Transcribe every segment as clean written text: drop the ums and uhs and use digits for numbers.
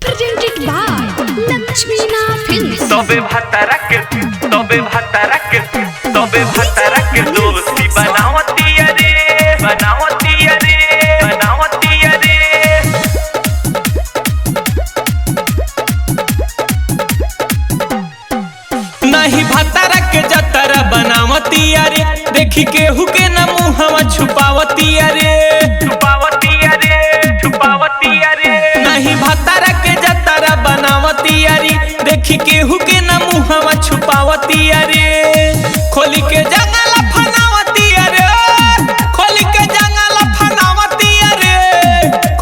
presented by Lakshmina Films. तबे भतारा के दोस्ती बनावती रे नहीं भतारा के जतरा बनावती रे देखी केहू के न मुहवा छुपावती रे नहीं भतारा के जतरा बनावती रे देखी केहू के न मुहवा छुपावती रे खोली के जंगल फनावती रे खोली के जंगल फनावती रे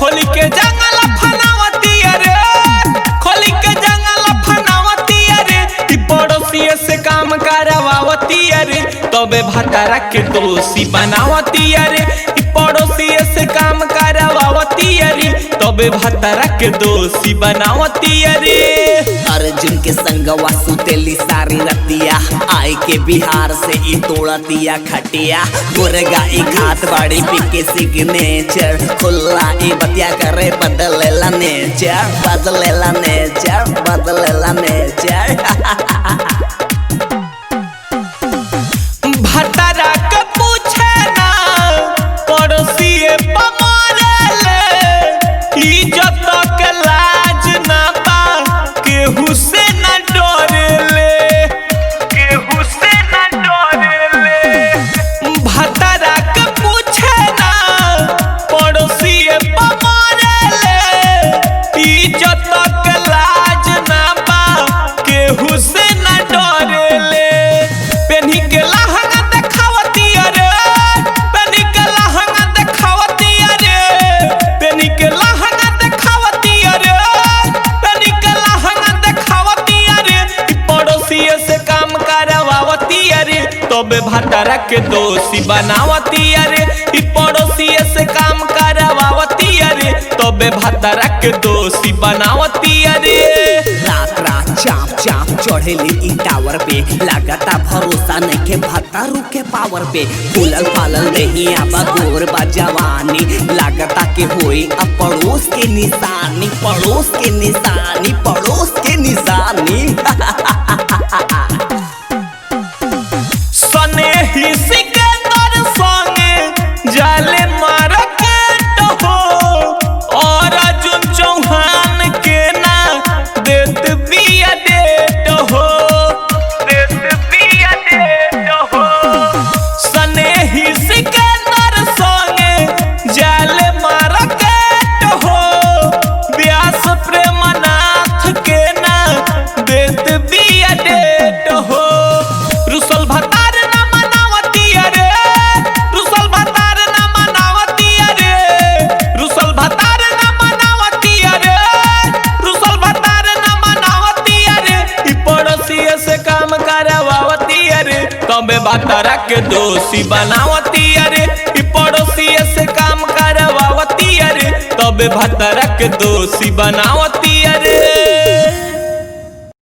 खोली के जंगल फनावती रे खोली के जंगल फनावती रे ती पड़ोसी से काम करवावती रे तबे भतारा के दोषी बनावती रे पड़ोसी से काम करवावती रे तबे भतारा के दोषी बनावती रे। अर्जुन के संगवा सुतेली सारी रतिया आए के बिहार से ई तोड़तिया खटिया मुर्गा ई खात बाड़ी पिके सिग्नेचर खुला ई बतिया करे बदलेला नेचर भतारा के पूछे ना पड़ोसी पमारेले इज्जत के लाज ना पा केहू से ना डरेले भतारा के पूछे ना पड़ोसी पमारेले इज्जत के लाज ना पा केहू से ना डरेले पेन्ही के लहंगा देखावती रे पेन्ही के लहंगा देखावती रे पेन्ही के लहंगा देखावती रे पेन्ही के लहंगा देखावती रे पड़ोसी से काम करवावती रे तबे भतारा के दोषी बनावती रे पड़ोसी से काम करवावती रे तबे भतारा के दोषी बनावती रे। रात रात चाप चढ़ेली ई टावर पे लगाता भरोसा नहीं के भतारू के पावर पे फूलल फालल नहीं आबा गोर बा जवानी लागता के होई अब पड़ोस के निशानी सने ही सिकंदर संगे जाले मार्केट हो और अर्जुन चौहान के ना देत बिया डेट हो सने ही सिकंदर संगे जाले मार्केट हो व्यास प्रेमनाथ के ना देत बिया डेट हो रुसल भतार ना मनावती रे रुसल भतार ना मनावती रे रुसल भतार ना मनावती रे रुसल भतार ना मनावती रे ई पड़ोसी से काम करवावती रे तबे भतारा के दोषी बनावती रे ई पड़ोसी से काम करवावती रे तबे भतारा के दोषी बनावती